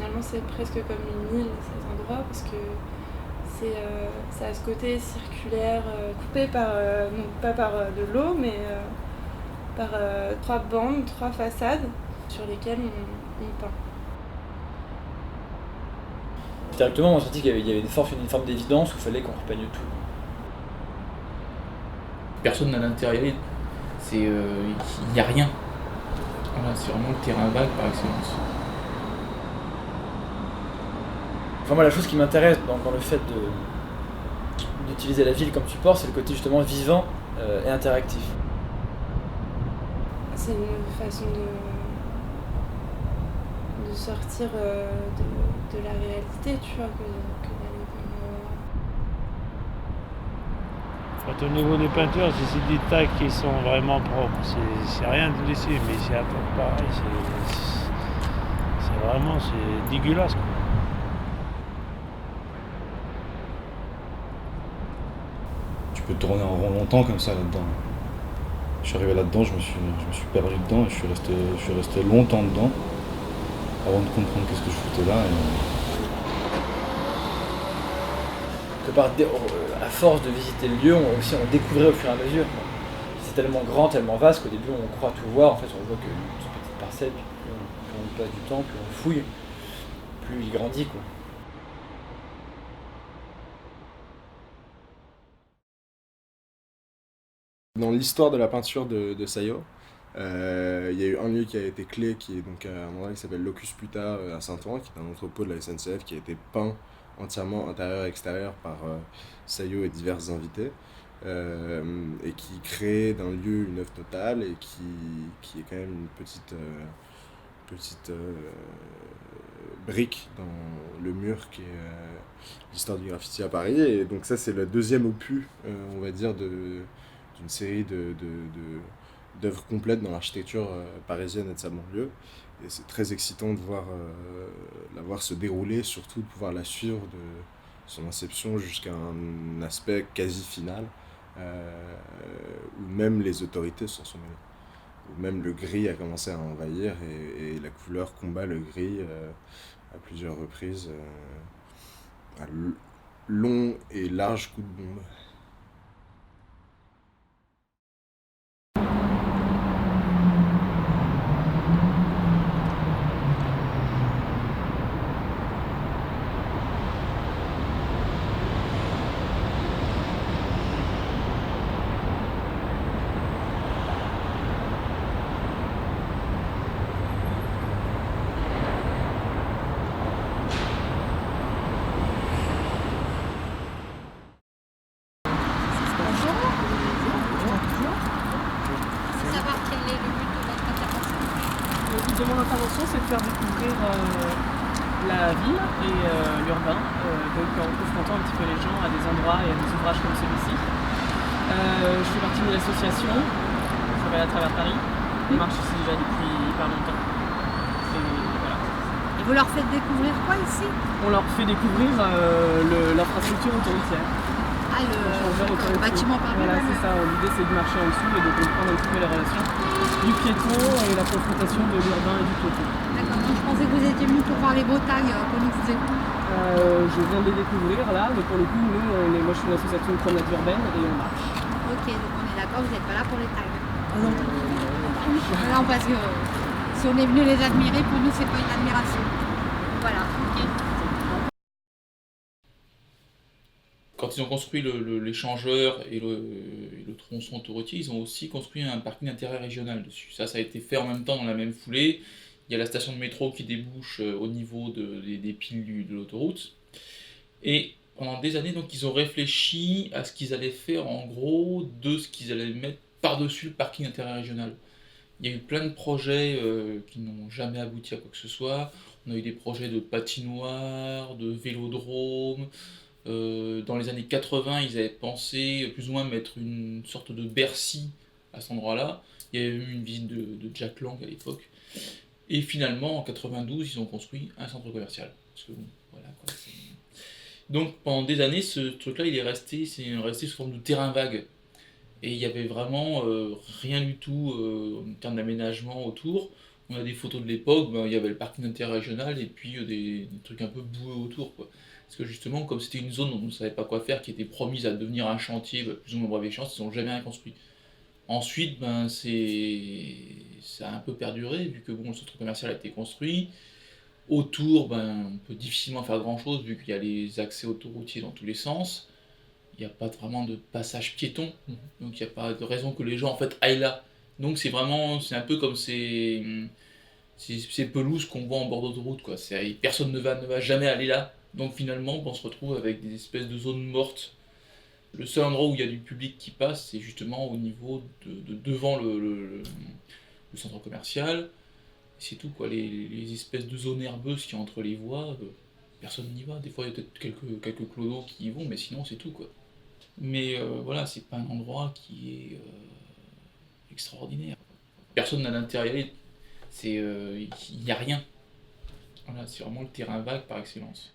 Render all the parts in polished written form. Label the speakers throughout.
Speaker 1: finalement c'est presque comme une île cet endroit parce que ça a ce côté circulaire coupé par, non pas par de l'eau mais par 3 bandes, 3 façades sur lesquelles on peint.
Speaker 2: Directement, on sentit qu'il y avait une forme d'évidence où il fallait qu'on repeigne tout.
Speaker 3: Personne n'a d'intérieur, il n'y a rien. Voilà, c'est vraiment le terrain vague par excellence.
Speaker 2: Enfin, moi, la chose qui m'intéresse dans le fait d'utiliser la ville comme support, c'est le côté justement vivant et interactif.
Speaker 1: C'est une façon de sortir de la réalité, tu vois, que d'aller
Speaker 4: Quand au niveau des peintures, si c'est des tas qui sont vraiment propres, c'est rien de laisser, mais c'est un peu pareil, c'est vraiment dégueulasse, quoi.
Speaker 5: Tu peux tourner en rond longtemps comme ça là-dedans. Je suis arrivé là-dedans, je me suis perdu dedans et je suis resté longtemps dedans avant de comprendre qu'est-ce que je foutais là.
Speaker 2: À force de visiter le lieu, on découvrait au fur et à mesure. C'est tellement grand, tellement vaste qu'au début on croit tout voir. En fait, on voit qu'une toute petite parcelle, puis plus on passe du temps, plus on fouille, plus il grandit, quoi.
Speaker 6: Dans l'histoire de la peinture de Saillot, il y a eu un lieu qui a été clé, qui est donc un endroit qui s'appelle Locus Puta à Saint-Ouen, qui est un entrepôt de la SNCF qui a été peint entièrement intérieur et extérieur par Saillot et divers invités, et qui crée d'un lieu une œuvre totale et qui est quand même une petite brique dans le mur qui est l'histoire du graffiti à Paris. Et donc ça c'est le deuxième opus, on va dire, d'une série d'œuvres complètes dans l'architecture parisienne et de sa banlieue. Et c'est très excitant de la voir se dérouler, surtout de pouvoir la suivre de son inception jusqu'à un aspect quasi final, où même les autorités s'en sont mêlées. Où même le gris a commencé à envahir et la couleur combat le gris à plusieurs reprises, à long et large coup de bombe.
Speaker 7: Le but de mon intervention, c'est de faire découvrir la ville et l'urbain, donc en confrontant un petit peu les gens à des endroits et à des ouvrages comme celui-ci. Je fais partie de l'association, ça s'appelle À travers Paris. On marche ici déjà depuis hyper longtemps. Et voilà.
Speaker 8: Et vous leur faites découvrir quoi ici?
Speaker 7: On leur fait découvrir l'infrastructure autoroutière.
Speaker 8: Ah, le bâtiment par
Speaker 7: Voilà, c'est ça. L'idée, c'est de marcher en dessous et de comprendre un petit peu les relations du piéton et la confrontation de l'urbain et du piéton.
Speaker 8: D'accord, donc je pensais que vous étiez venu pour voir les Bretagne comme ils faisaient.
Speaker 7: Je viens de les découvrir là, mais pour le coup, moi je suis une association de promenade urbaine et on marche.
Speaker 8: Ok, donc on est d'accord, vous n'êtes pas là pour les tags.
Speaker 7: Non.
Speaker 8: Non, parce que si on est venu les admirer, pour nous, c'est pas une admiration. Voilà, ok.
Speaker 3: Quand ils ont construit l'échangeur et le tronçon autoroutier, ils ont aussi construit un parking d'intérêt régional dessus. Ça a été fait en même temps dans la même foulée. Il y a la station de métro qui débouche au niveau des piles de l'autoroute. Et pendant des années, donc, ils ont réfléchi à ce qu'ils allaient faire en gros de ce qu'ils allaient mettre par-dessus le parking d'intérêt régional. Il y a eu plein de projets qui n'ont jamais abouti à quoi que ce soit. On a eu des projets de patinoires, de vélodromes. Dans les années 80, ils avaient pensé plus ou moins mettre une sorte de Bercy à cet endroit-là. Il y avait eu une visite de Jack Lang à l'époque. Et finalement, en 92, ils ont construit un centre commercial. Parce que, bon, voilà, quoi, donc pendant des années, ce truc-là, c'est resté sous forme de terrain vague. Et il n'y avait vraiment rien du tout en termes d'aménagement autour. On a des photos de l'époque, il y avait le parking interrégional et puis des trucs un peu boueux autour, quoi. Parce que justement, comme c'était une zone dont on ne savait pas quoi faire, qui était promise à devenir un chantier, plus ou moins brève échéance, ils n'ont jamais rien construit. Ensuite, ça a un peu perduré, vu que bon, le centre commercial a été construit. Autour, on peut difficilement faire grand-chose, vu qu'il y a les accès autoroutiers dans tous les sens. Il n'y a pas vraiment de passage piéton, donc il n'y a pas de raison que les gens en fait aillent là. Donc c'est un peu comme ces pelouses qu'on voit en bord d'autoroute, quoi. Personne ne va jamais aller là. Donc finalement, on se retrouve avec des espèces de zones mortes. Le seul endroit où il y a du public qui passe, c'est justement au niveau de devant le centre commercial. C'est tout, quoi. Les espèces de zones herbeuses qu'il y a entre les voies, personne n'y va. Des fois, il y a peut-être quelques clodos qui y vont, mais sinon, c'est tout, quoi. Mais voilà, c'est pas un endroit qui est extraordinaire. Personne n'a d'intérêt à y aller. Il n'y a rien. Voilà, c'est vraiment le terrain vague par excellence.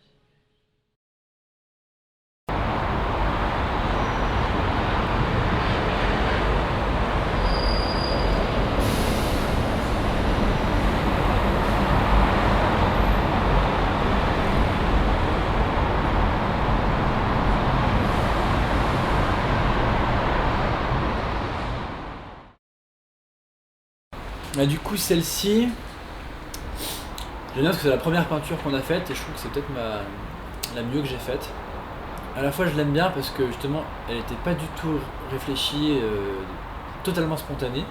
Speaker 2: Du coup, celle-ci, je note que c'est la première peinture qu'on a faite et je trouve que c'est peut-être la mieux que j'ai faite. À la fois, je l'aime bien parce que justement, elle n'était pas du tout réfléchie, totalement spontanée.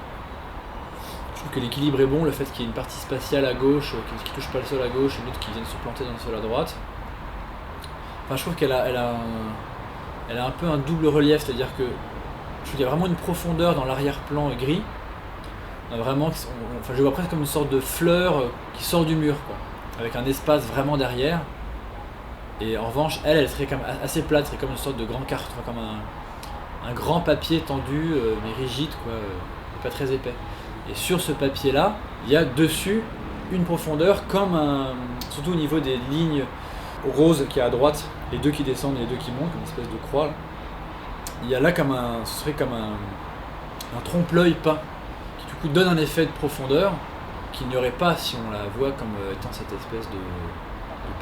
Speaker 2: Je trouve que l'équilibre est bon, le fait qu'il y ait une partie spatiale à gauche qui touche pas le sol à gauche et une autre qui vienne se planter dans le sol à droite. Enfin, je trouve qu'elle a un peu un double relief, c'est-à-dire que je trouve qu'il y a vraiment une profondeur dans l'arrière-plan gris. Vraiment, je vois presque comme une sorte de fleur qui sort du mur, quoi, avec un espace vraiment derrière. Et en revanche, elle serait quand même assez plate, serait comme une sorte de grand carton, comme un grand papier tendu, mais rigide, quoi, pas très épais. Et sur ce papier-là, il y a dessus une profondeur, surtout au niveau des lignes roses qui est à droite, les deux qui descendent et les deux qui montent, une espèce de croix. Là. Il y a là ce serait comme un trompe-l'œil peint, donne un effet de profondeur qu'il n'y aurait pas si on la voit comme étant cette espèce de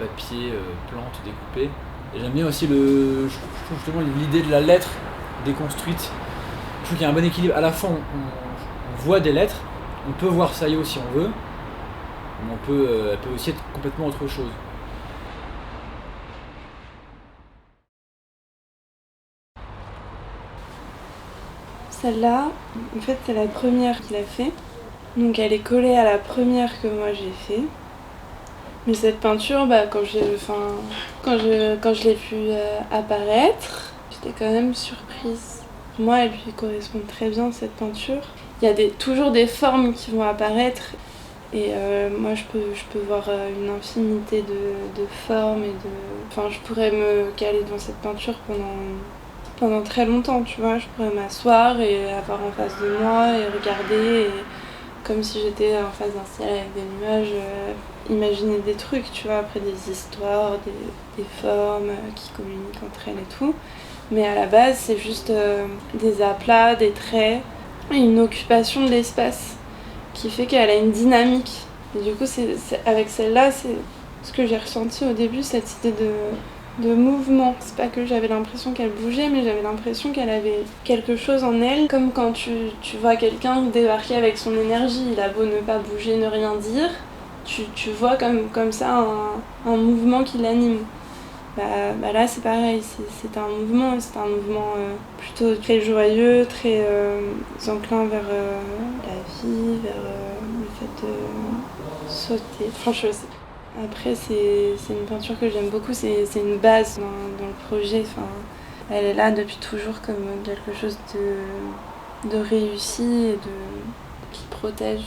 Speaker 2: papier plante découpé. Et j'aime bien aussi je trouve justement l'idée de la lettre déconstruite. Je trouve qu'il y a un bon équilibre. À la fois on voit des lettres, on peut voir Sayo si on veut, mais elle peut aussi être complètement autre chose.
Speaker 1: Celle-là, en fait, c'est la première qu'il a fait. Donc elle est collée à la première que moi j'ai fait. Mais cette peinture, quand je l'ai vue apparaître, j'étais quand même surprise. Pour moi, elle lui correspond très bien, cette peinture. Il y a toujours des formes qui vont apparaître. Et moi, je peux voir une infinité de formes je pourrais me caler dans cette peinture pendant très longtemps, tu vois. Je pourrais m'asseoir et avoir en face de moi et regarder comme si j'étais en face d'un ciel avec des nuages, imaginer des trucs, tu vois, après des histoires, des formes qui communiquent entre elles et tout. Mais à la base, c'est juste des aplats, des traits, et une occupation de l'espace qui fait qu'elle a une dynamique. Et du coup, avec celle-là, c'est ce que j'ai ressenti au début, cette idée de mouvement. C'est pas que j'avais l'impression qu'elle bougeait, mais j'avais l'impression qu'elle avait quelque chose en elle, comme quand tu vois quelqu'un débarquer avec son énergie. Il a beau ne pas bouger, ne rien dire, tu vois comme ça un mouvement qui l'anime. Là c'est pareil, c'est un mouvement plutôt très joyeux, très enclin vers la vie, vers le fait de sauter. Franchement, après, c'est une peinture que j'aime beaucoup, c'est une base dans le projet. Elle est là depuis toujours comme quelque chose de réussi et qui protège.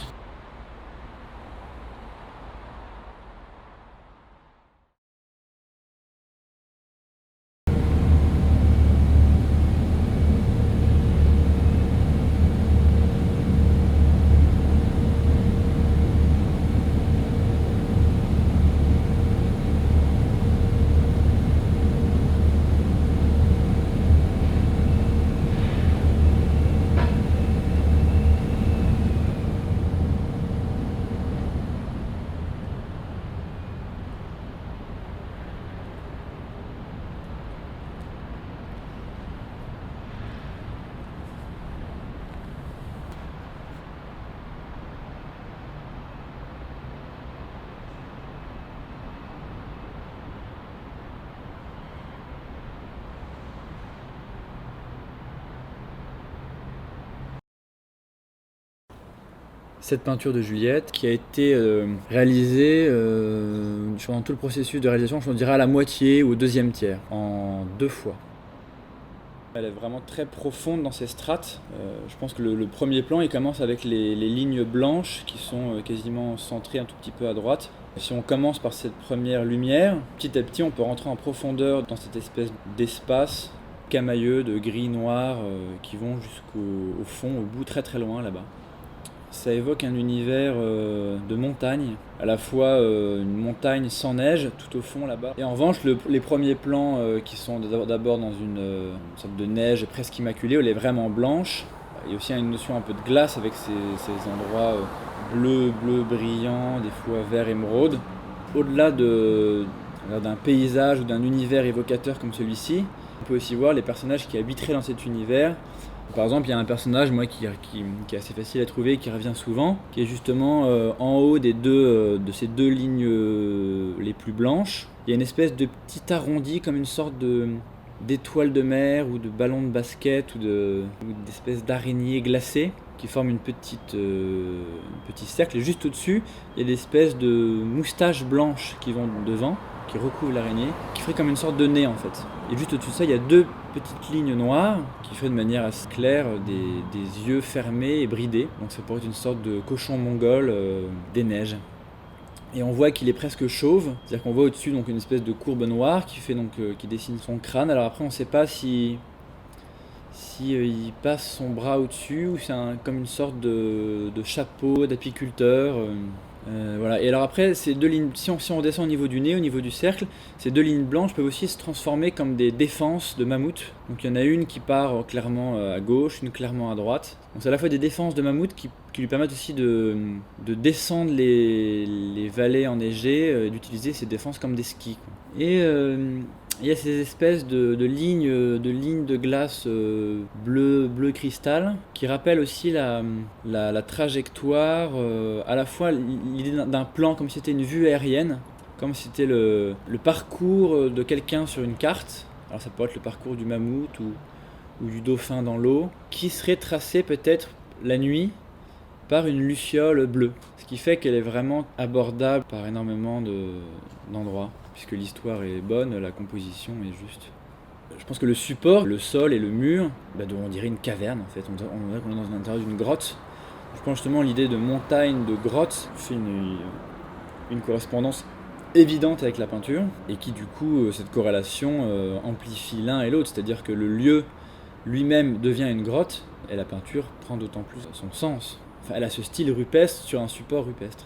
Speaker 2: cette peinture de Juliette qui a été réalisée pendant tout le processus de réalisation, je dirais à la moitié ou au deuxième tiers, en 2 fois. Elle est vraiment très profonde dans ses strates. Je pense que le premier plan, il commence avec les lignes blanches qui sont quasiment centrées un tout petit peu à droite. Si on commence par cette première lumière, petit à petit, on peut rentrer en profondeur dans cette espèce d'espace camailleux de gris-noir qui vont jusqu'au fond, au bout, très très loin là-bas. Ça évoque un univers de montagne, à la fois une montagne sans neige tout au fond là-bas. Et en revanche, les premiers plans qui sont d'abord dans une sorte de neige presque immaculée, où elle est vraiment blanche. Il y a aussi une notion un peu de glace avec ces endroits bleu brillant, des fois vert émeraude. Au-delà d'un paysage ou d'un univers évocateur comme celui-ci, on peut aussi voir les personnages qui habiteraient dans cet univers. Par exemple, il y a un personnage qui est assez facile à trouver, qui revient souvent, qui est justement en haut de ces 2 lignes les plus blanches. Il y a une espèce de petit arrondi, comme une sorte d'étoile de mer ou de ballon de basket ou d'espèce d'araignée glacée qui forme un petit cercle. Et juste au-dessus, il y a des espèces de moustaches blanches qui vont devant, qui recouvrent l'araignée, qui ferait comme une sorte de nez en fait. Et juste au-dessus de ça, il y a 2 petites lignes noires qui feraient de manière assez claire des yeux fermés et bridés. Donc ça pourrait être une sorte de cochon mongol des neiges. Et on voit qu'il est presque chauve, c'est-à-dire qu'on voit au-dessus donc une espèce de courbe noire qui dessine son crâne. Alors après, on ne sait pas si il passe son bras au-dessus ou c'est comme une sorte de chapeau d'apiculteur. Voilà. Et alors après, ces 2 lignes, si on descend au niveau du nez, au niveau du cercle, ces 2 lignes blanches peuvent aussi se transformer comme des défenses de mammouth. Donc il y en a une qui part clairement à gauche, une clairement à droite. Donc c'est à la fois des défenses de mammouth qui lui permettent aussi de descendre les vallées enneigées et d'utiliser ces défenses comme des skis, quoi. Et il y a ces espèces de lignes de glace bleu cristal qui rappellent aussi la trajectoire, à la fois l'idée d'un plan comme si c'était une vue aérienne, comme si c'était le parcours de quelqu'un sur une carte. Alors ça peut être le parcours du mammouth ou du dauphin dans l'eau, qui serait tracé peut-être la nuit par une luciole bleue. Ce qui fait qu'elle est vraiment abordable par énormément d'endroits. Puisque l'histoire est bonne, la composition est juste. Je pense que le support, le sol et le mur, on dirait une caverne en fait. On dirait qu'on est dans l'intérieur d'une grotte. Je pense justement l'idée de montagne, de grotte, fait une correspondance évidente avec la peinture, et qui du coup, cette corrélation amplifie l'un et l'autre. C'est-à-dire que le lieu lui-même devient une grotte, et la peinture prend d'autant plus son sens. Enfin, elle a ce style rupestre sur un support rupestre.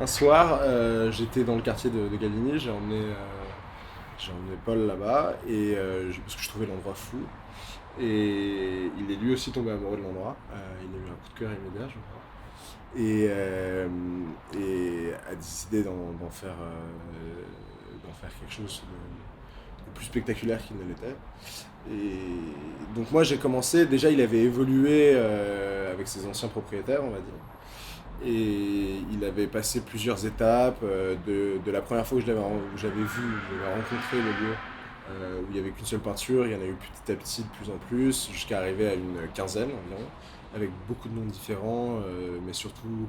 Speaker 6: Un soir, j'étais dans le quartier de Galigny, j'ai emmené Paul là-bas, et parce que je trouvais l'endroit fou. Et il est lui aussi tombé amoureux de l'endroit. Il a eu un coup de cœur immédiat, je crois. Et a décidé d'en faire quelque chose de plus spectaculaire qu'il ne l'était. Et donc moi j'ai commencé, déjà il avait évolué avec ses anciens propriétaires, on va dire. Et il avait passé plusieurs étapes, de la première fois que j'avais rencontré le lieu, où il n'y avait qu'une seule peinture, il y en a eu petit à petit de plus en plus, jusqu'à arriver à une quinzaine environ, avec beaucoup de noms différents, mais surtout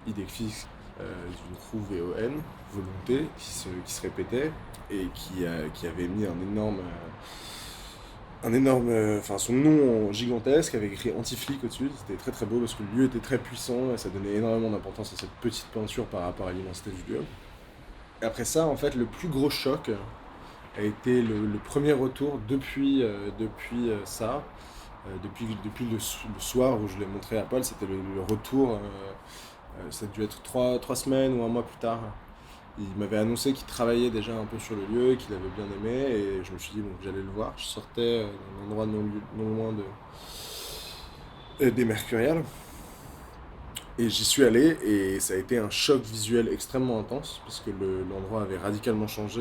Speaker 6: idée fixe d'une crew VON, volonté, qui se répétait, et qui avait mis son nom gigantesque avec écrit anti-flic au-dessus. C'était très très beau parce que le lieu était très puissant et ça donnait énormément d'importance à cette petite peinture par rapport à l'immensité du lieu. Et après ça, en fait, le plus gros choc a été le premier retour depuis ça. Depuis le soir où je l'ai montré à Paul, c'était le retour. Ça a dû être 3 semaines ou un mois plus tard. Il m'avait annoncé qu'il travaillait déjà un peu sur le lieu, qu'il avait bien aimé, et je me suis dit que j'allais le voir. Je sortais d'un endroit non loin des Mercuriales. Et j'y suis allé et ça a été un choc visuel extrêmement intense parce que l'endroit avait radicalement changé,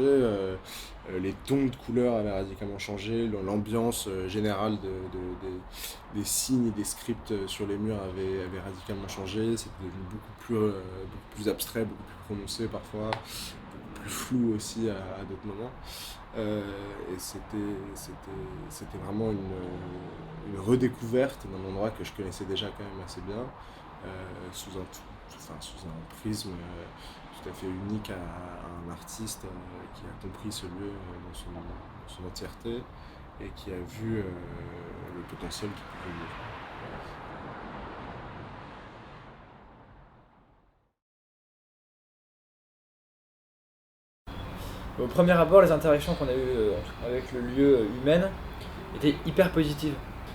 Speaker 6: les tons de couleurs avaient radicalement changé, l'ambiance générale des signes et des scripts sur les murs avait radicalement changé, c'était devenu beaucoup plus abstrait, beaucoup plus prononcé parfois, beaucoup plus flou aussi à d'autres moments. Et c'était vraiment une redécouverte d'un endroit que je connaissais déjà quand même assez bien. Sous un prisme tout à fait unique à un artiste qui a compris ce lieu dans son entièreté et qui a vu le potentiel qu'il pouvait y avoir.
Speaker 2: Au premier abord, les interactions qu'on a eues avec le lieu humain étaient hyper positives.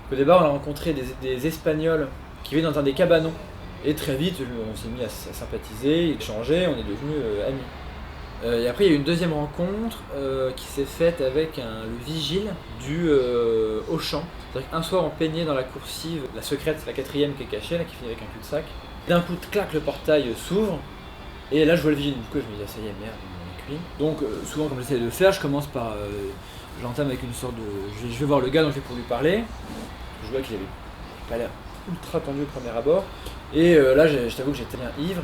Speaker 2: Au départ, on a rencontré des Espagnols qui vivaient dans un des cabanons. Et très vite, on s'est mis à sympathiser, échanger, on est devenus amis. Et après, il y a eu une deuxième rencontre qui s'est faite avec le vigile du Auchan. C'est-à-dire qu'un soir, on peignait dans la coursive, la secrète, la 4e qui est cachée, là, qui finit avec un cul-de-sac. D'un coup, clac, le portail s'ouvre. Et là, je vois le vigile. Du coup, je me dis, ah, ça y est, merde, on est cuit. Donc, souvent, comme j'essaie de le faire, je commence par. J'entame avec une sorte de. Je vais voir le gars, donc je vais pour lui parler. Je vois qu'il avait pas l'air ultra tendu au premier abord. Et là, je t'avoue que j'étais bien ivre.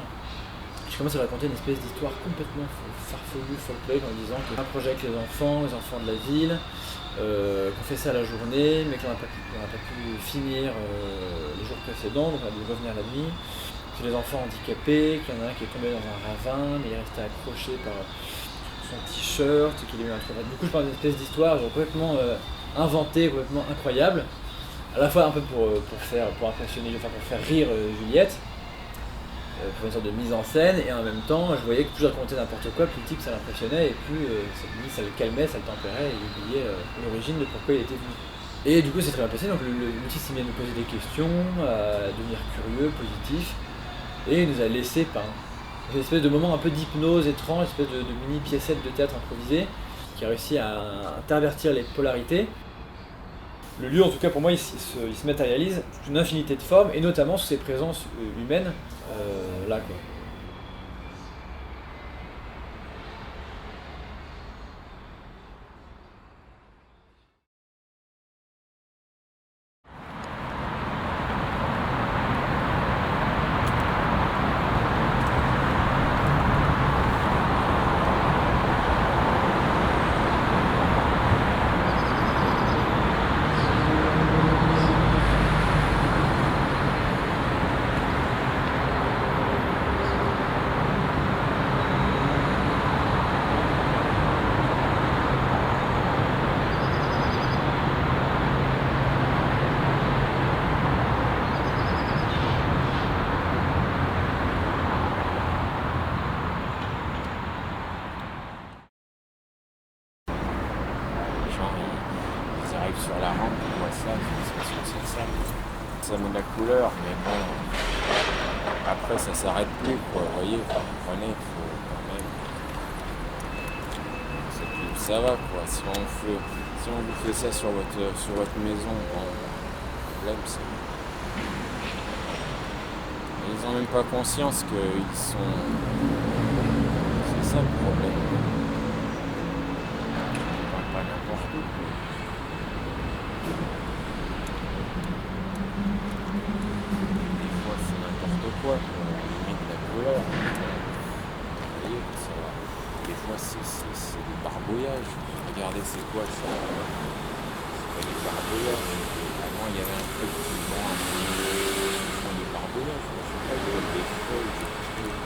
Speaker 2: Je commence à raconter une espèce d'histoire complètement farfelue, folklorique, en disant qu'il y a un projet avec les enfants de la ville, qu'on fait ça la journée, mais qu'on n'a pas pu finir les jours précédents, donc on a dû revenir la nuit. Que les enfants handicapés, qu'il y en a un qui est tombé dans un ravin, mais il est resté accroché par son t-shirt, qu'il a eu un travail. Du coup, je parle d'une espèce d'histoire complètement inventée, complètement incroyable. À la fois un peu pour impressionner, enfin pour faire rire Juliette, pour une sorte de mise en scène, et en même temps je voyais que plus je racontais n'importe quoi, plus le type ça l'impressionnait, et plus ça le calmait, ça le tempérait, et il oubliait l'origine de pourquoi il était venu. Et du coup c'est très bien passé, donc le type s'est mis à nous poser des questions, à devenir curieux, positif, et il nous a laissé par une espèce de moment un peu d'hypnose étrange, une espèce de mini piécette de théâtre improvisée, qui a réussi à intervertir les polarités. Le lieu, en tout cas pour moi, il se matérialise sous une infinité de formes, et notamment sous ses présences humaines, là quoi.
Speaker 9: Sur la rampe, on voit ça, c'est ça. Ça met de la couleur, mais bon, après ça s'arrête plus, quoi. Vous voyez, vous comprenez, il faut quand même. Ça va, quoi. Si on vous fait ça sur votre maison, bon, le problème c'est. Ils n'ont même pas conscience qu'ils sont. C'est ça le problème. Ils parlent pas n'importe où, quoi. Des fois c'est n'importe quoi, limite la couleur. Vous voyez, ça va. Des fois c'est des barbouillages. Regardez c'est quoi ça. C'est pas des barbouillages. Avant il y avait un truc qui font des barbouillages. Je sais pas, des feuilles, des trucs.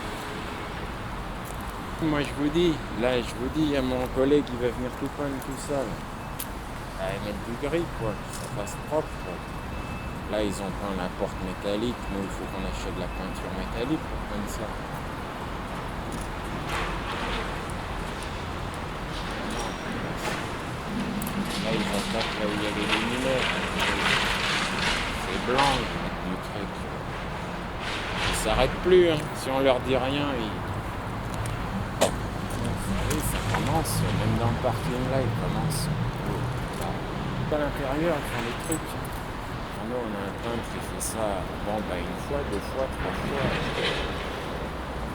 Speaker 9: Moi je vous dis, il y a mon collègue qui va venir tout peindre tout ça. À mettre du gris, quoi, que ça fasse propre, quoi. Là, ils ont peint la porte métallique. Nous, il faut qu'on achète de la peinture métallique pour peindre ça. Là, ils vont mettre là où il y a les luminaires. C'est blanc, ils vont mettre du truc. Ils s'arrêtent plus, hein. Si on leur dit rien, oui, ça commence. Même dans le parking, là, ils commencent. À l'intérieur, ils font des trucs. Ils font nous, on a un peintre qui fait ça, une fois, 2 fois, 3 fois.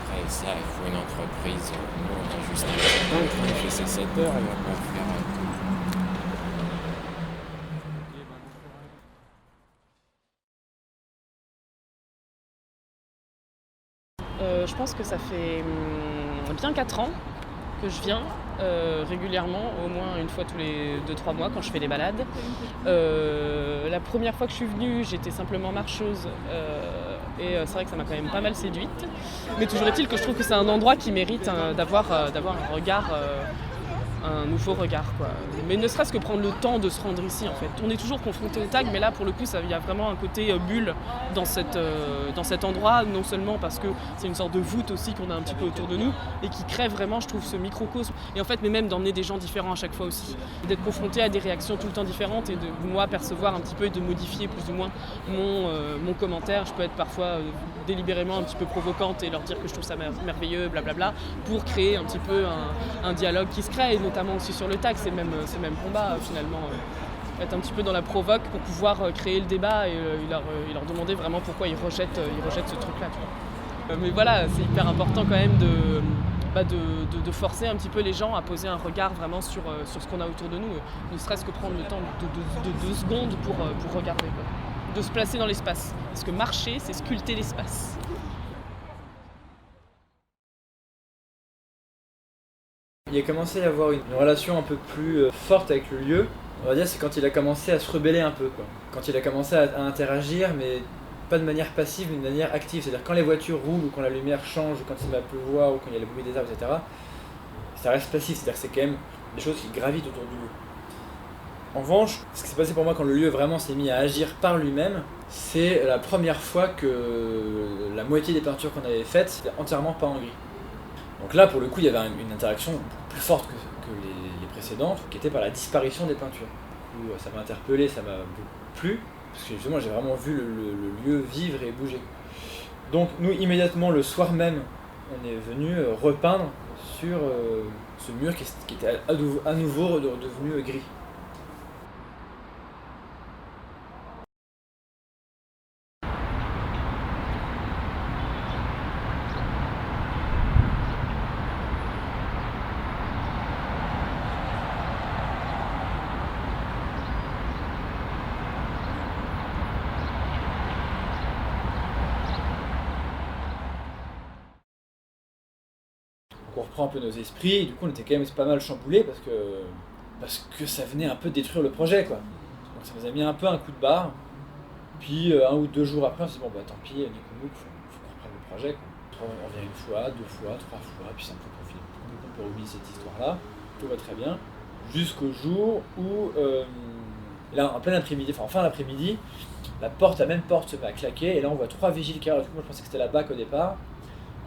Speaker 9: Après, ça, il faut une entreprise. Nous, on a juste un peintre, il fait ses 7 heures, il va pas faire tout.
Speaker 7: Je pense que ça fait bien 4 ans que je viens régulièrement, au moins une fois tous les 2-3 mois quand je fais des balades. La première fois que je suis venue, j'étais simplement marcheuse et c'est vrai que ça m'a quand même pas mal séduite. Mais toujours est-il que je trouve que c'est un endroit qui mérite d'avoir un regard, un nouveau regard, quoi. Mais ne serait-ce que prendre le temps de se rendre ici, en fait. On est toujours confronté au tag, mais là, pour le coup, il y a vraiment un côté bulle dans cet endroit, non seulement parce que c'est une sorte de voûte aussi qu'on a un petit peu autour de nous, et qui crée vraiment, je trouve, ce microcosme. Et en fait, mais même d'emmener des gens différents à chaque fois aussi. D'être confronté à des réactions tout le temps différentes, et de moi percevoir un petit peu et de modifier plus ou moins mon commentaire. Je peux être parfois délibérément un petit peu provocante et leur dire que je trouve ça merveilleux, blablabla, pour créer un petit peu un dialogue qui se crée, et notamment aussi sur le tag, c'est le même combat finalement. Être un petit peu dans la provoque pour pouvoir créer le débat et leur demander vraiment pourquoi ils rejettent ce truc-là. Mais voilà, c'est hyper important quand même de forcer un petit peu les gens à poser un regard vraiment sur ce qu'on a autour de nous, ne serait-ce que prendre le temps de 2 secondes pour regarder, quoi. De se placer dans l'espace. Parce que marcher, c'est sculpter l'espace.
Speaker 2: Il a commencé à y avoir une relation un peu plus forte avec le lieu. On va dire c'est quand il a commencé à se rebeller un peu, quoi. Quand il a commencé à interagir, mais pas de manière passive, mais de manière active. C'est-à-dire quand les voitures roulent, ou quand la lumière change, ou quand il va pleuvoir, ou quand il y a le bruit des arbres, etc. Ça reste passif, c'est-à-dire que c'est quand même des choses qui gravitent autour du lieu. En revanche, ce qui s'est passé pour moi quand le lieu vraiment s'est mis à agir par lui-même, c'est la première fois que la moitié des peintures qu'on avait faites, c'était entièrement peint en gris. Donc là, pour le coup, il y avait une interaction plus forte que les précédentes, qui était par la disparition des peintures. Du coup, ça m'a interpellé, ça m'a beaucoup plu, parce que justement, j'ai vraiment vu le lieu vivre et bouger. Donc nous, immédiatement, le soir même, on est venu repeindre sur ce mur qui était à nouveau redevenu gris. On reprend un peu nos esprits, et du coup on était quand même pas mal chamboulés parce que ça venait un peu détruire le projet, quoi. Donc ça nous a mis un peu un coup de barre. Puis 1 ou 2 jours après on s'est dit bon bah tant pis, du coup faut qu'on reprenne le projet, quoi. On revient 1 fois, 2 fois, 3 fois, puis ça me fait profiter. On peut oublier cette histoire-là, tout va très bien. Jusqu'au jour où là en plein après-midi, enfin en fin d'après-midi, la même porte se met à claquer, et là on voit 3 vigiles qui arrivent. Moi je pensais que c'était la BAC au départ.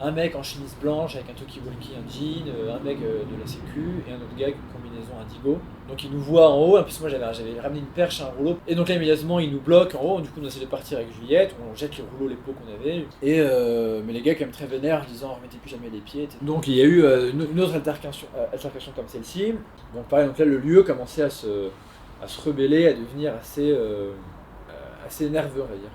Speaker 2: Un mec en chemise blanche avec un talkie-walkie, un jean, un mec de la sécu et un autre gars avec une combinaison indigo. Donc il nous voit en haut, en plus moi j'avais ramené une perche, un rouleau, et donc là immédiatement il nous bloque en haut. Du coup on essaie de partir avec Juliette, on jette les rouleaux, les pots qu'on avait, et mais les gars quand même très vénères en disant remettez plus jamais les pieds, etc. Donc il y a eu une autre altercation comme celle-ci. Donc pareil, donc là le lieu commençait à se rebeller, à devenir assez nerveux, on va dire.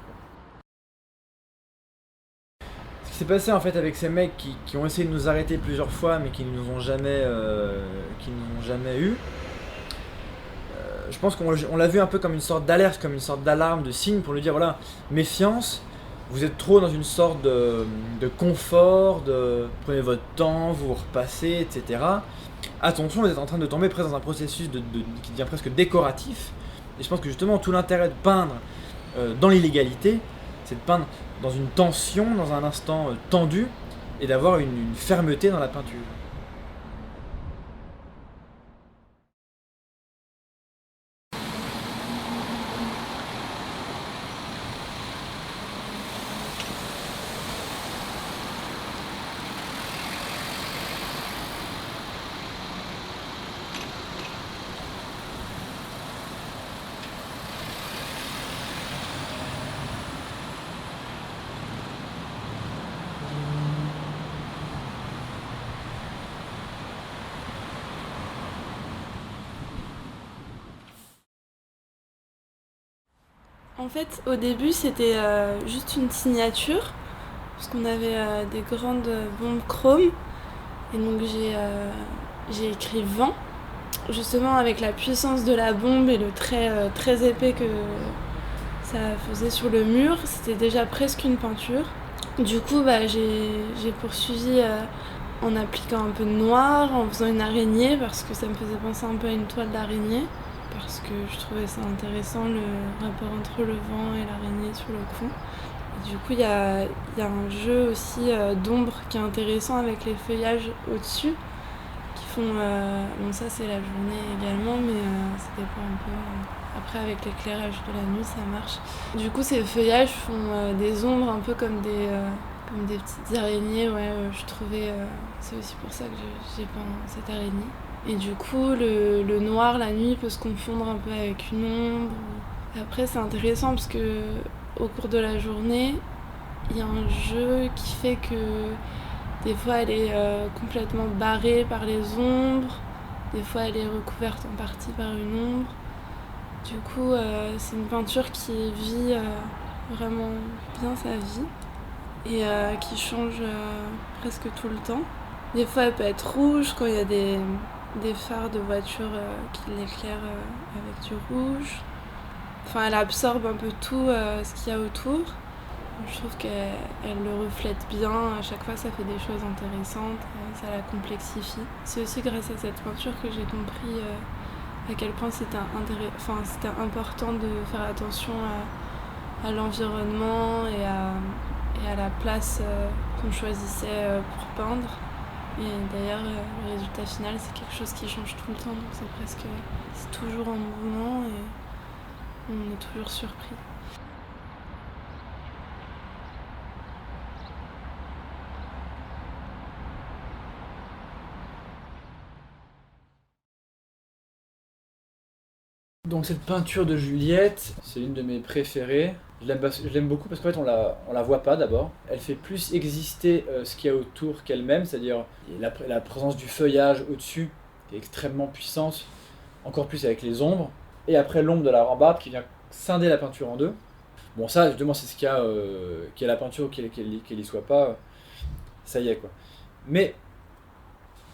Speaker 2: Ce qui s'est passé en fait avec ces mecs qui ont essayé de nous arrêter plusieurs fois mais qui ne nous ont jamais eu, je pense qu'on l'a vu un peu comme une sorte d'alerte, comme une sorte d'alarme, de signe pour lui dire voilà, méfiance, vous êtes trop dans une sorte de confort, prenez votre temps, vous repassez, etc. Attention, vous êtes en train de tomber presque dans un processus qui devient presque décoratif, et je pense que justement tout l'intérêt de peindre dans l'illégalité, c'est de peindre dans une tension, dans un instant tendu, et d'avoir une fermeté dans la peinture.
Speaker 1: En fait, au début, c'était juste une signature, parce qu'on avait des grandes bombes chrome, et donc j'ai écrit vent, justement avec la puissance de la bombe et le trait très épais que ça faisait sur le mur. C'était déjà presque une peinture. Du coup, j'ai poursuivi en appliquant un peu de noir, en faisant une araignée, parce que ça me faisait penser un peu à une toile d'araignée, parce que je trouvais ça intéressant, le rapport entre le vent et l'araignée sur le coup. Et du coup, il y a un jeu aussi d'ombre qui est intéressant avec les feuillages au-dessus, qui font... bon, ça c'est la journée également, mais ça dépend un peu... Après, avec l'éclairage de la nuit, ça marche. Du coup, ces feuillages font des ombres un peu comme des petites araignées. Ouais, je trouvais... c'est aussi pour ça que j'ai peint cette araignée. Et du coup, le noir, la nuit, peut se confondre un peu avec une ombre. Après, c'est intéressant parce que au cours de la journée, il y a un jeu qui fait que des fois, elle est complètement barrée par les ombres. Des fois, elle est recouverte en partie par une ombre. Du coup, c'est une peinture qui vit vraiment bien sa vie et qui change presque tout le temps. Des fois, elle peut être rouge quand il y a des phares de voiture qui l'éclairent avec du rouge. Enfin, elle absorbe un peu tout ce qu'il y a autour. Je trouve qu'elle le reflète bien. À chaque fois, ça fait des choses intéressantes. Ça la complexifie. C'est aussi grâce à cette peinture que j'ai compris à quel point c'était important de faire attention à l'environnement et à la place qu'on choisissait pour peindre. Et d'ailleurs, le résultat final, c'est quelque chose qui change tout le temps, donc c'est toujours en mouvement et on est toujours surpris.
Speaker 2: Donc cette peinture de Juliette, c'est une de mes préférées. Je l'aime beaucoup parce qu'en fait on la voit pas d'abord. Elle fait plus exister ce qu'il y a autour qu'elle-même, c'est-à-dire la présence du feuillage au-dessus qui est extrêmement puissante, encore plus avec les ombres. Et après l'ombre de la rambarde qui vient scinder la peinture en deux. Bon ça justement c'est ce qu'il y a la peinture ou qu'elle y soit pas, ça y est quoi. Mais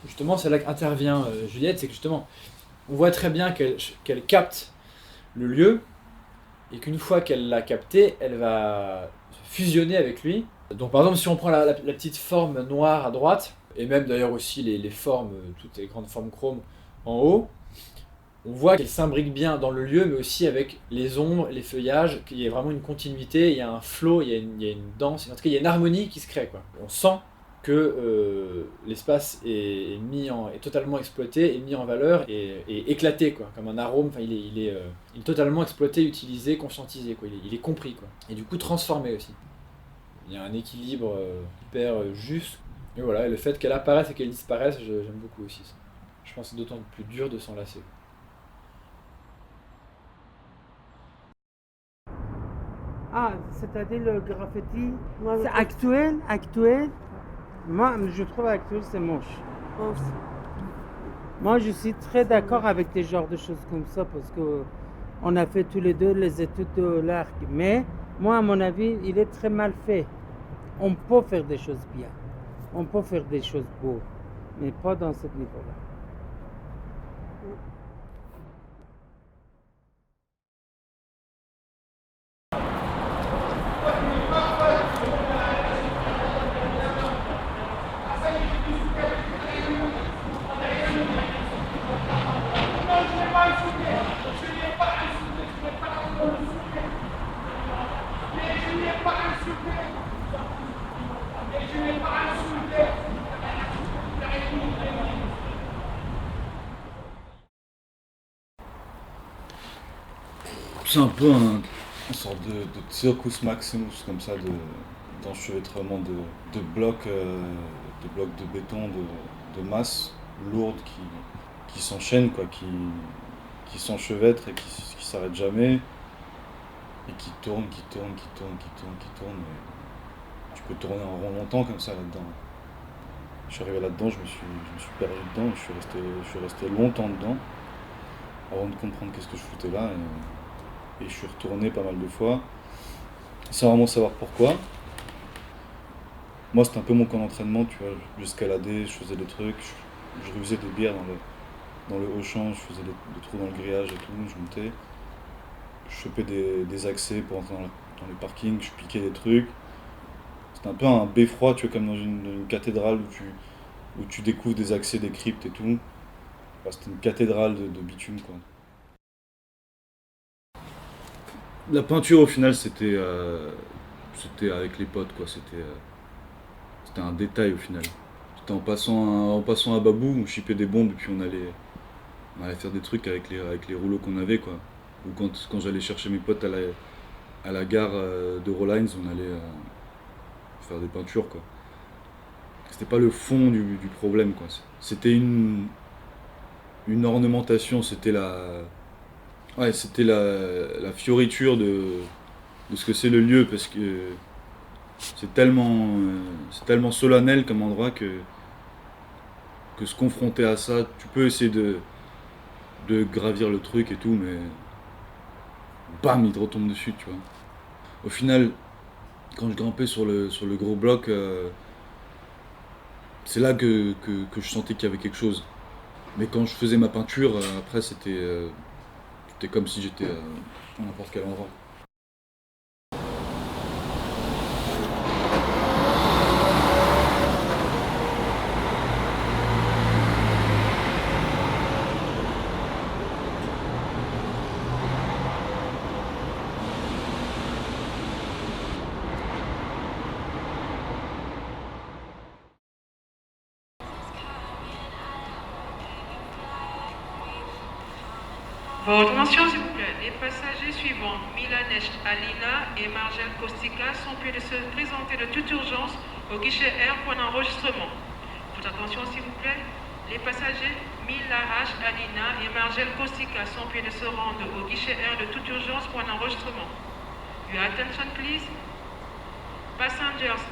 Speaker 2: justement c'est là qu'intervient Juliette, c'est que justement on voit très bien qu'elle capte le lieu et qu'une fois qu'elle l'a capté, elle va fusionner avec lui. Donc par exemple si on prend la petite forme noire à droite, et même d'ailleurs aussi les formes, toutes les grandes formes chrome en haut, on voit qu'elle s'imbrique bien dans le lieu mais aussi avec les ombres, les feuillages, qu'il y a vraiment une continuité, il y a un flow, il y a une danse, en tout cas il y a une harmonie qui se crée quoi. On sent que l'espace est totalement exploité, est mis en valeur et éclaté quoi, comme un arôme. Enfin, il est totalement exploité, utilisé, conscientisé quoi. Il est compris quoi. Et du coup transformé aussi. Il y a un équilibre hyper juste. Et voilà, et le fait qu'elle apparaisse et qu'elle disparaisse, j'aime beaucoup aussi ça. Je pense que c'est d'autant plus dur de s'en lasser.
Speaker 10: Ah, c'est-à-dire le graffiti, c'est actuel. Moi, je trouve actuel, c'est moche. Moi, je suis très d'accord avec des genres de choses comme ça parce que on a fait tous les deux les études de l'art. Mais moi, à mon avis, il est très mal fait. On peut faire des choses bien. On peut faire des choses beaux, mais pas dans ce niveau-là.
Speaker 5: C'est un peu une sorte de circus maximus comme ça, d'enchevêtrement de blocs de béton, de masse lourde qui s'enchaînent, quoi, qui s'enchevêtrent et qui s'arrêtent jamais et qui tournent. Et tu peux tourner en rond longtemps comme ça là-dedans. Je suis arrivé là-dedans, je me suis perdu dedans, je suis resté longtemps dedans avant de comprendre qu'est-ce que je foutais là. Et je suis retourné pas mal de fois, sans vraiment savoir pourquoi. Moi, c'était un peu mon camp d'entraînement, tu vois. J'escaladais, je faisais des trucs, je rusais des bières dans le Auchan, je faisais des trous dans le grillage et tout, je montais. Je chopais des accès pour entrer dans les parkings, je piquais des trucs. C'était un peu un beffroi, tu vois, comme dans une cathédrale où tu découvres des accès, des cryptes et tout. Enfin, c'était une cathédrale de bitume, quoi. La peinture, au final, c'était avec les potes, quoi. C'était un détail, au final. C'était en passant à Babou, on chipait des bombes et puis on allait faire des trucs avec les rouleaux qu'on avait, quoi. Ou quand j'allais chercher mes potes à la gare de Rollins, on allait faire des peintures, quoi. C'était pas le fond du problème, quoi. C'était une ornementation, c'était c'était la fioriture de ce que c'est le lieu, parce que c'est tellement solennel comme endroit que se confronter à ça, tu peux essayer de gravir le truc et tout, mais bam, il te retombe dessus, tu vois. Au final, quand je grimpais sur le gros bloc, c'est là que je sentais qu'il y avait quelque chose. Mais quand je faisais ma peinture, après c'était comme si j'étais à n'importe quel endroit.
Speaker 11: Votre attention, s'il vous plaît. Les passagers suivants, Milanesh Alina et Margel Kostika, sont priés de se présenter de toute urgence au guichet R pour un enregistrement. Votre attention, s'il vous plaît. Les passagers Milanesh Alina et Margel Kostika sont priés de se rendre au guichet R de toute urgence pour un enregistrement. Your attention, please. Passengers,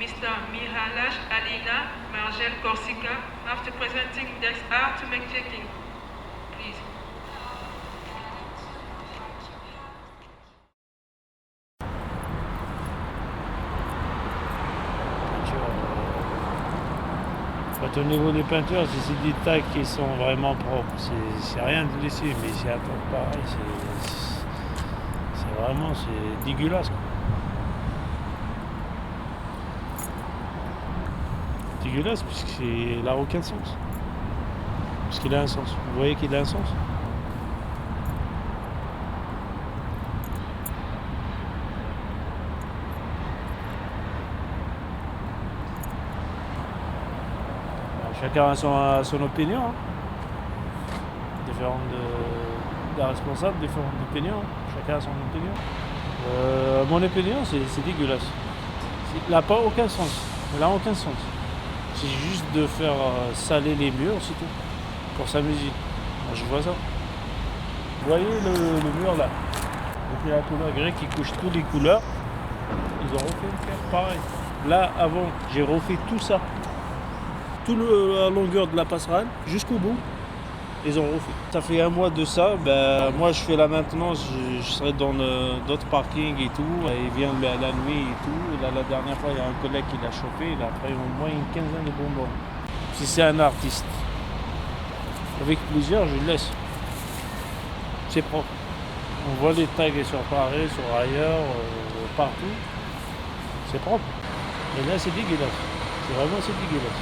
Speaker 11: Mr. Mihalash Alina, Margel Korsika, after presenting decks R to make checking. Please.
Speaker 4: Au niveau des peintures, c'est des détails qui sont vraiment propres. C'est rien de dessus, mais c'est un peu pareil. C'est vraiment dégueulasse, quoi. Dégueulasse puisqu'il n'a aucun sens. Parce qu'il a un sens. Vous voyez qu'il a un sens? Chacun a son opinion, hein. Différentes des responsables, différentes opinions. Chacun a son opinion. Mon opinion, c'est dégueulasse. Il n'a pas aucun sens. Il n'a aucun sens. C'est juste de faire saler les murs, c'est tout. Pour s'amuser. Moi, je vois ça. Vous voyez le mur là? Depuis la couleur grecque qui couche toutes les couleurs. Ils ont refait le faire pareil. Là, avant, j'ai refait tout ça. Toute la longueur de la passerelle jusqu'au bout, ils ont refait. Ça fait un mois de ça, moi je fais la maintenance, je serai dans d'autres parkings et tout, et il vient la nuit et tout. Là, la dernière fois, il y a un collègue qui l'a chopé, il a pris au moins une quinzaine de bonbons. Si c'est un artiste, avec plaisir, je le laisse. C'est propre. On voit les tags sur Paris, sur ailleurs, partout. C'est propre. Et là, c'est dégueulasse. C'est dégueulasse.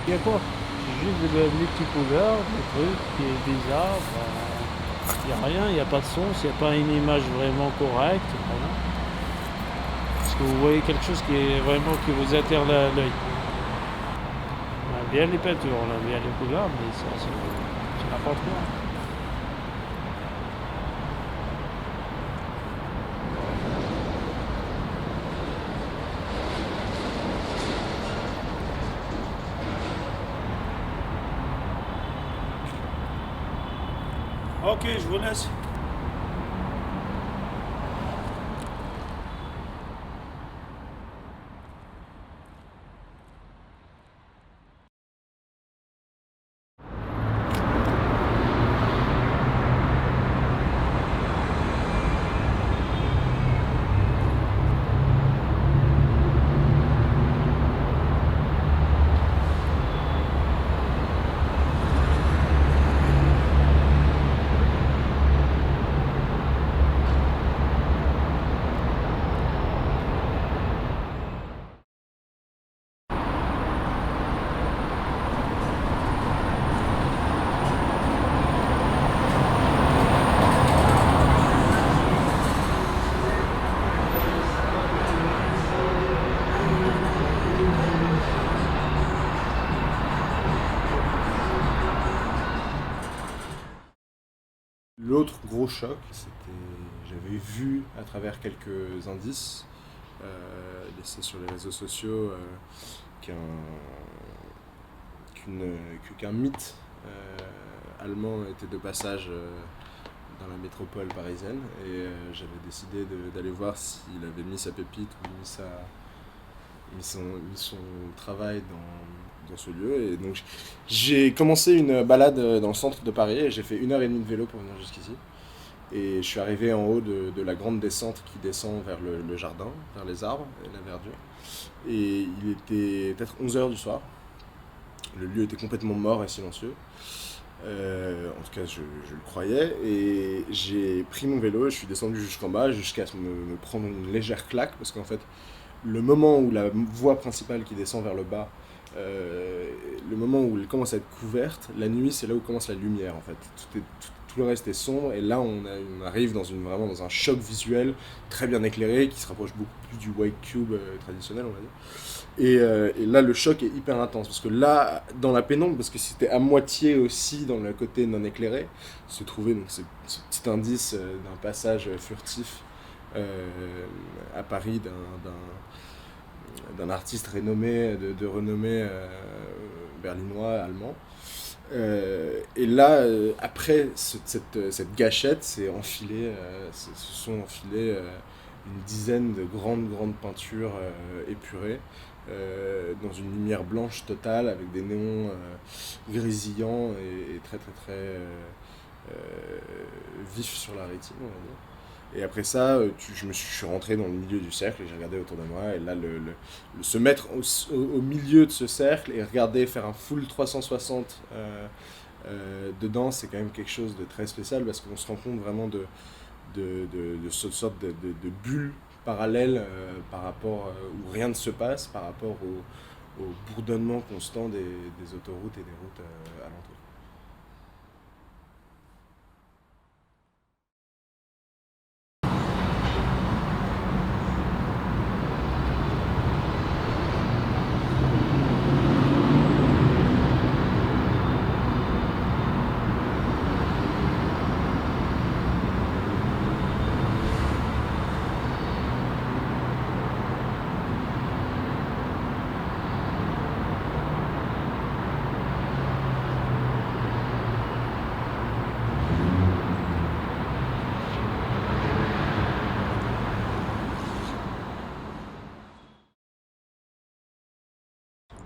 Speaker 4: Il y a quoi? C'est juste des petites couleurs, des trucs qui est bizarre. Il n'y a rien, il n'y a pas de son, il n'y a pas une image vraiment correcte. Voilà. Parce que vous voyez quelque chose qui vous attire l'œil. On a bien les peintures, on a bien les couleurs, mais ça c'est n'importe quoi. Ok, je vous laisse.
Speaker 6: l'autre gros choc, j'avais vu à travers quelques indices laissés sur les réseaux sociaux qu'un mythe allemand était de passage dans la métropole parisienne, et j'avais décidé d'aller voir s'il avait mis sa pépite ou mis son travail dans ce lieu. Et donc j'ai commencé une balade dans le centre de Paris et j'ai fait 1h30 de vélo pour venir jusqu'ici. Et je suis arrivé en haut de la grande descente qui descend vers le jardin, vers les arbres et la verdure. Et il était peut-être 11h du soir. Le lieu était complètement mort et silencieux. En tout cas, je le croyais. Et j'ai pris mon vélo et je suis descendu jusqu'en bas, jusqu'à me prendre une légère claque, parce qu'en fait, le moment où la voie principale qui descend vers le bas, le moment où elle commence à être couverte, la nuit, c'est là où commence la lumière, en fait. Tout le reste est sombre, et là, on arrive vraiment dans un choc visuel très bien éclairé, qui se rapproche beaucoup plus du white cube traditionnel, on va dire. Et là, le choc est hyper intense, parce que là, dans la pénombre, parce que c'était à moitié aussi dans le côté non éclairé, se trouvait donc ce petit indice d'un passage furtif à Paris d'un artiste renommé, de renommée berlinois, allemand. Et là, après cette gâchette, se sont enfilées une dizaine de grandes peintures épurées, dans une lumière blanche totale, avec des néons grésillants et très vifs sur la rétine, on va dire. Et après ça, je suis rentré dans le milieu du cercle et j'ai regardé autour de moi. Et là, se mettre au milieu de ce cercle et regarder, faire un full 360 dedans, c'est quand même quelque chose de très spécial, parce qu'on se rend compte vraiment de cette sorte de bulle parallèle par rapport où rien ne se passe, par rapport au bourdonnement constant des autoroutes et des routes alentours.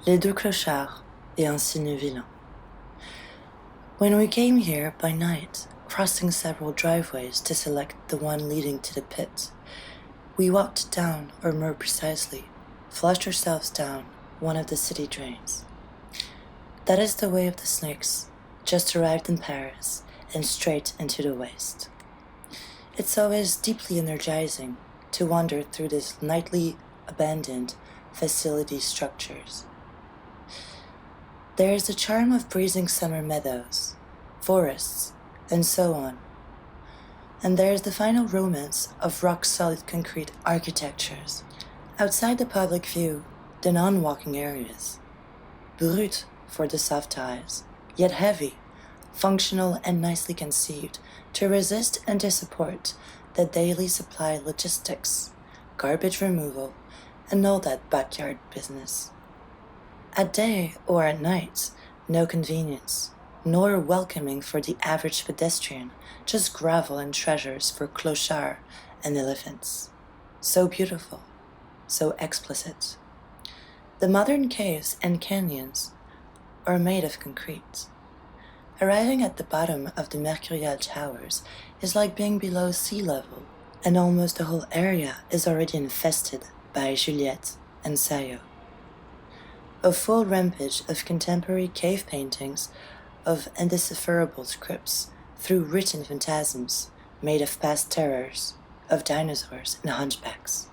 Speaker 12: Les deux clochards et un signe vilain. When we came here by night, crossing several driveways to select the one leading to the pit, we walked down, or more precisely, flushed ourselves down one of the city drains. That is the way of the snakes, just arrived in Paris and straight into the waste. It's always deeply energizing to wander through these nightly abandoned facility structures. There is the charm of breezing summer meadows, forests, and so on. And there is the final romance of rock-solid concrete architectures. Outside the public view, the non-walking areas. Brut for the soft eyes, yet heavy, functional and nicely conceived to resist and to support the daily supply logistics, garbage removal, and all that backyard business. At day or at night, no convenience, nor welcoming for the average pedestrian, just gravel and treasures for clochards and elephants. So beautiful, so explicit. The modern caves and canyons are made of concrete. Arriving at the bottom of the Mercurial Towers is like being below sea level, and almost the whole area is already infested by Juliette and Sayo. A full rampage of contemporary cave paintings of indecipherable scripts through written phantasms made of past terrors, of dinosaurs and hunchbacks.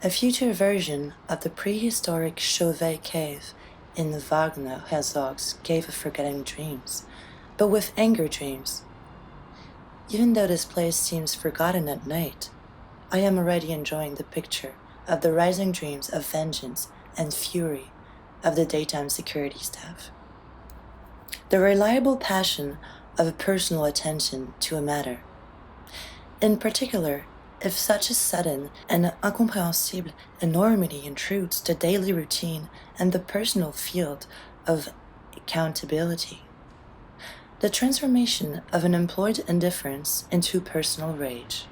Speaker 12: A future version of the prehistoric Chauvet cave in the Wagner Herzog's Cave of Forgetting Dreams, but with anger dreams. Even though this place seems forgotten at night, I am already enjoying the picture of the rising dreams of vengeance and fury of the daytime security staff. The reliable passion of personal attention to a matter. In particular, if such a sudden and incomprehensible enormity intrudes the daily routine and the personal field of accountability. The transformation of an employed indifference into personal rage,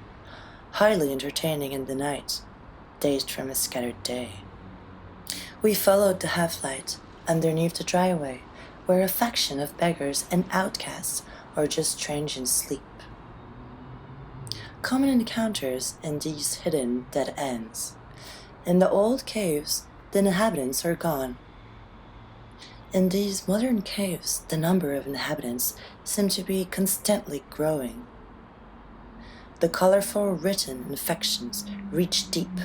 Speaker 12: highly entertaining in the night, dazed from a scattered day. We followed the half-light underneath the driveway, where a faction of beggars and outcasts are just strange in sleep. Common encounters in these hidden dead ends. In the old caves, the inhabitants are gone. In these modern caves, the number of inhabitants seem to be constantly growing. The colorful written infections reached deep,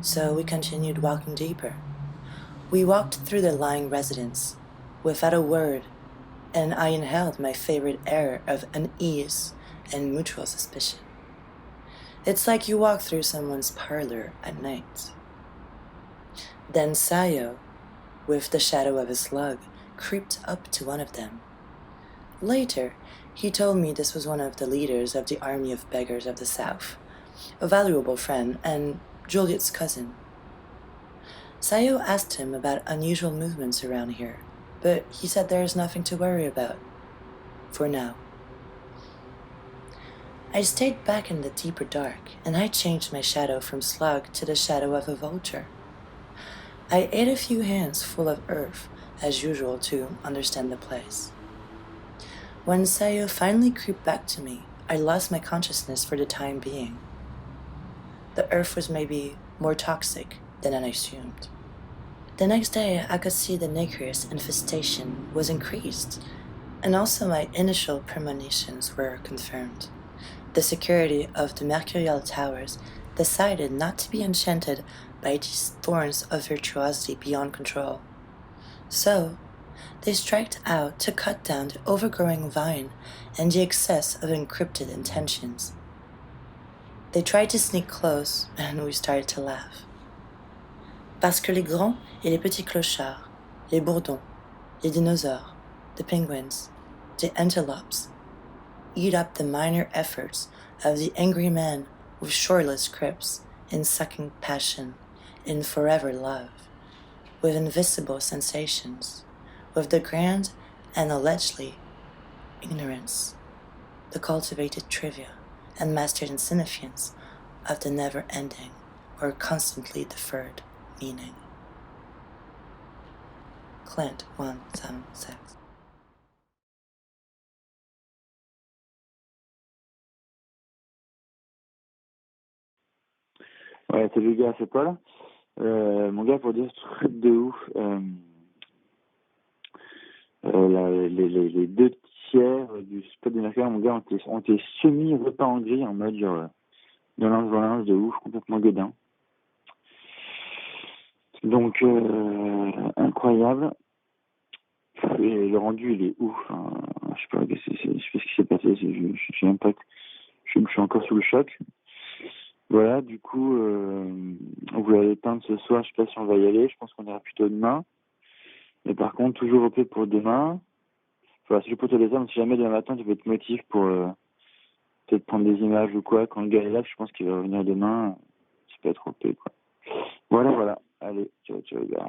Speaker 12: so we continued walking deeper. We walked through the lying residence, without a word, and I inhaled my favorite air of unease and mutual suspicion. It's like you walk through someone's parlor at night. Then Sayo, with the shadow of a slug, creeped up to one of them. Later, he told me this was one of the leaders of the Army of Beggars of the South, a valuable friend and Juliet's cousin. Sayo asked him about unusual movements around here, but he said there is nothing to worry about, for now. I stayed back in the deeper dark, and I changed my shadow from slug to the shadow of a vulture. I ate a few hands full of earth, as usual, to understand the place. When Sayo finally creeped back to me, I lost my consciousness for the time being. The earth was maybe more toxic than I assumed. The next day, I could see the nacreous infestation was increased, and also my initial premonitions were confirmed. The security of the Mercurial Towers decided not to be enchanted by these thorns of virtuosity beyond control. So, they striked out to cut down the overgrowing vine and the excess of encrypted intentions. They tried to sneak close, and we started to laugh. Parce que les grands et les petits clochards, les bourdons, les dinosaures, the penguins, the antelopes, eat up the minor efforts of the angry man with shoreless crypts in sucking passion, in forever love, with invisible sensations, with the grand and allegedly ignorance, the cultivated trivia and mastered insignificance of the never-ending or constantly deferred meaning. Clint 176.
Speaker 13: Ouais, salut les gars, c'est Paul. Mon gars, pour dire ce truc de ouf, les deux tiers du spot de Mercure, mon gars, ont été semi-repas en gris en mode genre de lance de ouf, complètement gueudin. Donc, incroyable. Et le rendu, il est ouf. Hein. Je sais pas ce qui s'est passé. Je sais même pas. Je suis encore sous le choc. Voilà, du coup, on voulait aller peindre ce soir. Je sais pas si on va y aller. Je pense qu'on ira plutôt demain. Mais par contre, toujours OP pour demain. Voilà, c'est juste pour te laisser. Si jamais demain matin, tu veux te motiver pour peut-être prendre des images ou quoi. Quand le gars est là, je pense qu'il va revenir demain. Ça peut être OP, quoi. Voilà. Allez, ciao, les gars.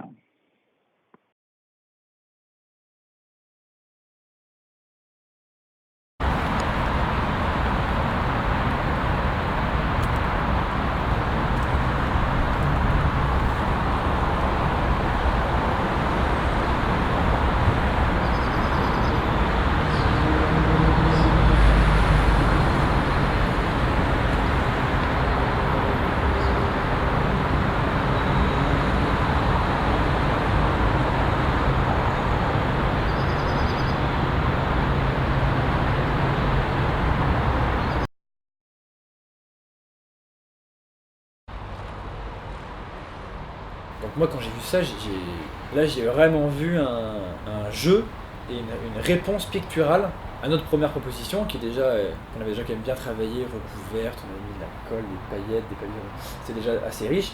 Speaker 2: Donc moi quand j'ai vu ça, j'ai vraiment vu un jeu et une réponse picturale à notre première proposition qui est déjà, on avait déjà quand même bien travaillé, recouverte, on avait mis de la colle, des paillettes, des pavillons, c'est déjà assez riche.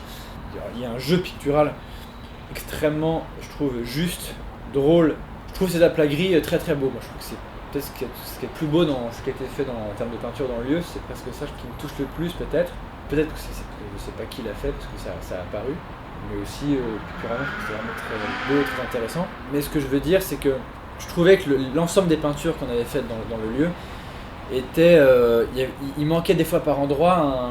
Speaker 2: Il y a un jeu pictural extrêmement, je trouve, juste, drôle. Je trouve ces aplats gris très très beaux. Moi je trouve que c'est peut-être ce qui est le plus beau dans ce qui a été fait en termes de peinture dans le lieu, c'est presque ça qui me touche le plus peut-être. Peut-être que je sais pas qui l'a fait parce que ça a apparu, mais aussi plus rarement parce que c'est vraiment très beau et très intéressant. Mais ce que je veux dire, c'est que je trouvais que l'ensemble des peintures qu'on avait faites dans le lieu était, il manquait des fois par endroits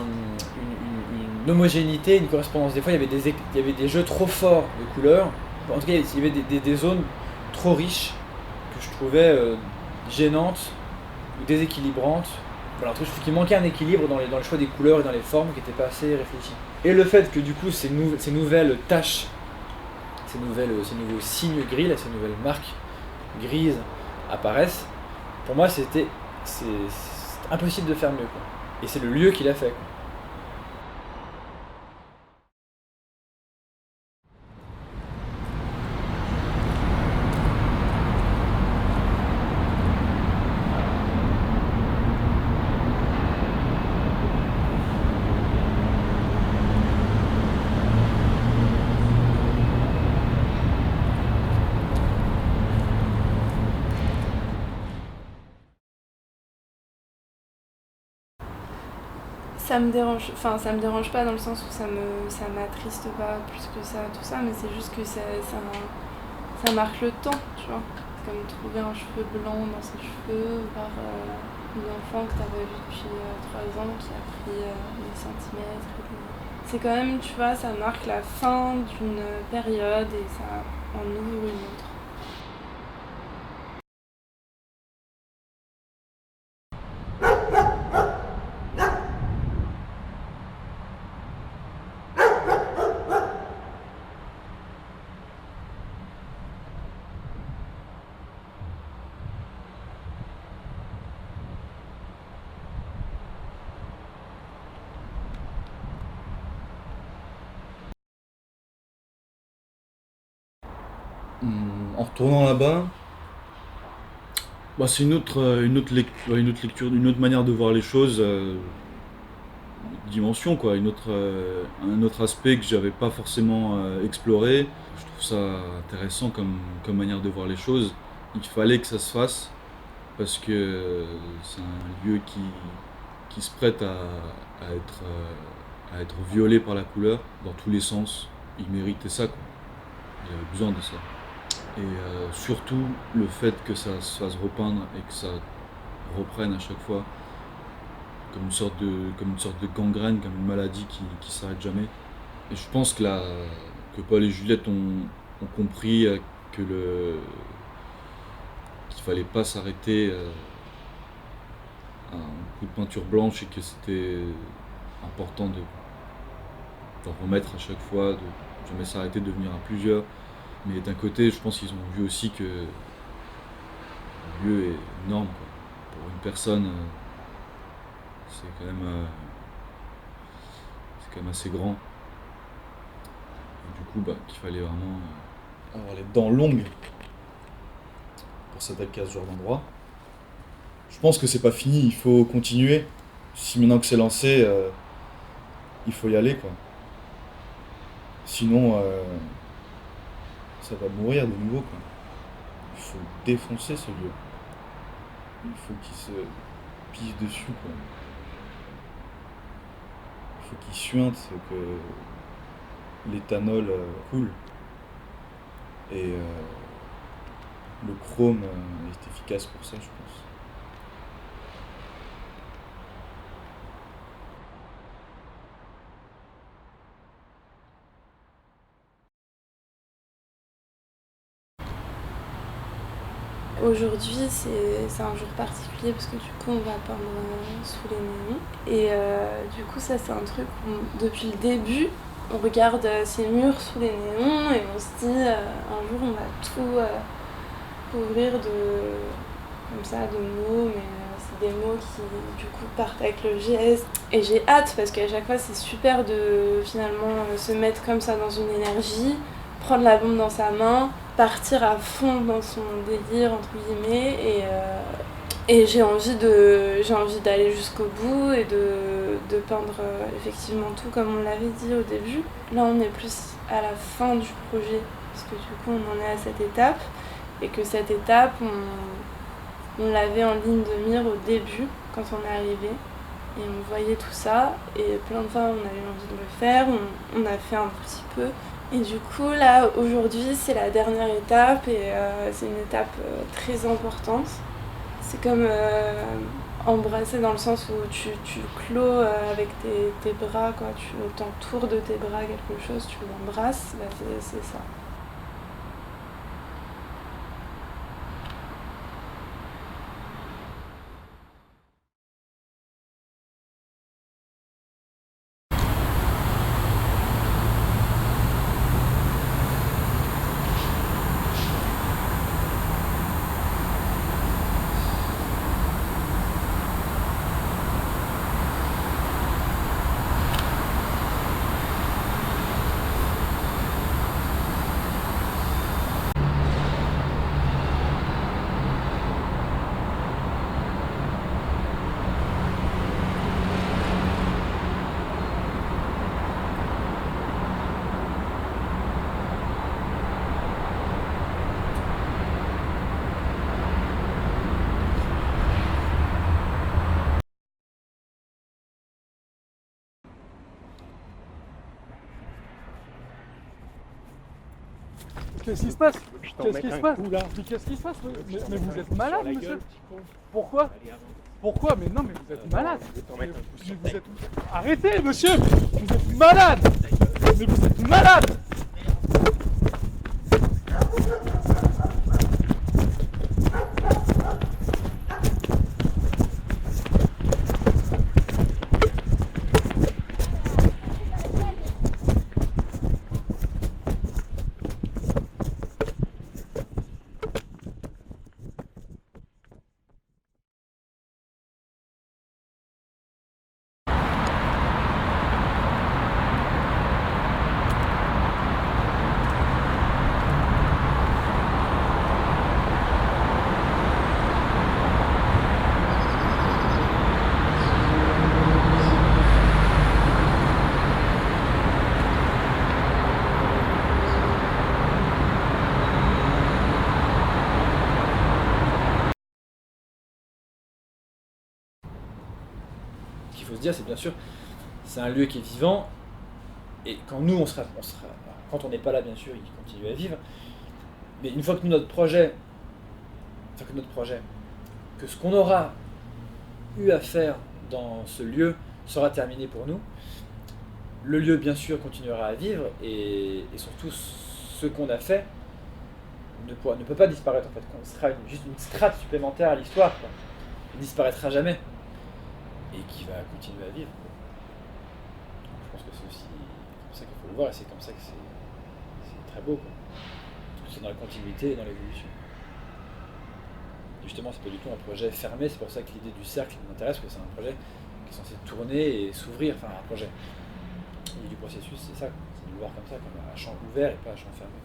Speaker 2: une homogénéité, une correspondance. Des fois il y avait des jeux trop forts de couleurs. En tout cas il y avait des zones trop riches que je trouvais gênantes ou déséquilibrantes. Voilà, un truc qu'il manquait un équilibre dans le choix des couleurs et dans les formes qui n'étaient pas assez réfléchis. Et le fait que du coup ces nouvelles taches, ces nouveaux signes gris, ces nouvelles marques grises apparaissent, pour moi c'est impossible de faire mieux, quoi. Et c'est le lieu qui l'a fait, quoi.
Speaker 1: Ça me dérange pas dans le sens où ça m'attriste pas plus que ça, tout ça, mais c'est juste que ça marque le temps, tu vois. C'est comme trouver un cheveu blanc dans ses cheveux, voir une enfant que t'avais vue depuis 3 ans qui a pris des centimètres. C'est quand même, tu vois, ça marque la fin d'une période et ça en ouvre une autre.
Speaker 5: En retournant là-bas, c'est une autre lecture, une autre manière de voir les choses, dimension quoi, un autre aspect que j'avais pas forcément exploré. Je trouve ça intéressant comme manière de voir les choses. Il fallait que ça se fasse parce que c'est un lieu qui se prête à être violé par la couleur dans tous les sens. Il méritait ça, quoi. Il avait besoin de ça. Et surtout le fait que ça se fasse repeindre et que ça reprenne à chaque fois comme une sorte de gangrène, comme une maladie qui s'arrête jamais. Et je pense que Paul et Juliette ont compris qu'il fallait pas s'arrêter à un coup de peinture blanche et que c'était important d'en remettre à chaque fois, de jamais s'arrêter, de venir à plusieurs. Mais d'un côté, je pense qu'ils ont vu aussi que le lieu est énorme, quoi. Pour une personne, c'est quand même assez grand. Et du coup, qu'il fallait vraiment avoir les dents longues pour s'attaquer à ce genre d'endroit. Je pense que c'est pas fini, il faut continuer. Si maintenant que c'est lancé, il faut y aller, quoi. Sinon, ça va mourir de nouveau, quoi. Il faut défoncer ce lieu. Il faut qu'il se pisse dessus, quoi. Il faut qu'il suinte, que l'éthanol coule. Et le chrome est efficace pour ça, je pense.
Speaker 1: Aujourd'hui, c'est un jour particulier parce que du coup, on va peindre sous les néons. Et du coup, ça, c'est un truc où, depuis le début, on regarde ces murs sous les néons et on se dit un jour, on va tout couvrir comme ça, de mots, mais c'est des mots qui, du coup, partent avec le geste. Et j'ai hâte parce qu'à chaque fois, c'est super de finalement se mettre comme ça dans une énergie, prendre la bombe dans sa main, partir à fond dans son délire entre guillemets et j'ai envie d'aller jusqu'au bout et de peindre effectivement tout comme on l'avait dit au début. Là on est plus à la fin du projet parce que du coup on en est à cette étape et que cette étape On l'avait en ligne de mire au début, quand on est arrivé. Et on voyait tout ça, et plein de fois on avait envie de le faire, on a fait un petit peu. Et du coup là aujourd'hui c'est la dernière étape et c'est une étape très importante. C'est comme embrasser dans le sens où tu clôt avec tes bras, quoi. Tu t'entoures de tes bras quelque chose, tu l'embrasses, bah, c'est ça.
Speaker 14: Qu'est-ce qui se passe? Qu'est-ce qui se passe? Mais qu'est-ce qui se passe? Mais vous êtes malade, monsieur? Pourquoi? Pourquoi? Mais non, mais vous êtes malade! Mais vous êtes... Arrêtez, monsieur! Vous êtes malade! Mais vous êtes malade!
Speaker 2: Qu'il faut se dire, c'est bien sûr, c'est un lieu qui est vivant, et quand nous on sera quand on n'est pas là, bien sûr, il continue à vivre, mais une fois que notre projet, que ce qu'on aura eu à faire dans ce lieu sera terminé pour nous, le lieu bien sûr continuera à vivre, et surtout ce qu'on a fait ne peut pas disparaître en fait. Ce sera juste une strate supplémentaire à l'histoire, quoi. Il ne disparaîtra jamais. Et qui va continuer à vivre. Donc, je pense que c'est aussi comme ça qu'il faut le voir, et c'est comme ça que c'est très beau, quoi. Parce que c'est dans la continuité et dans l'évolution. Justement, c'est pas du tout un projet fermé, c'est pour ça que l'idée du cercle m'intéresse, parce que c'est un projet qui est censé tourner et s'ouvrir, enfin un projet. L'idée du processus, c'est ça, c'est de le voir comme ça, comme un champ ouvert et pas un champ fermé.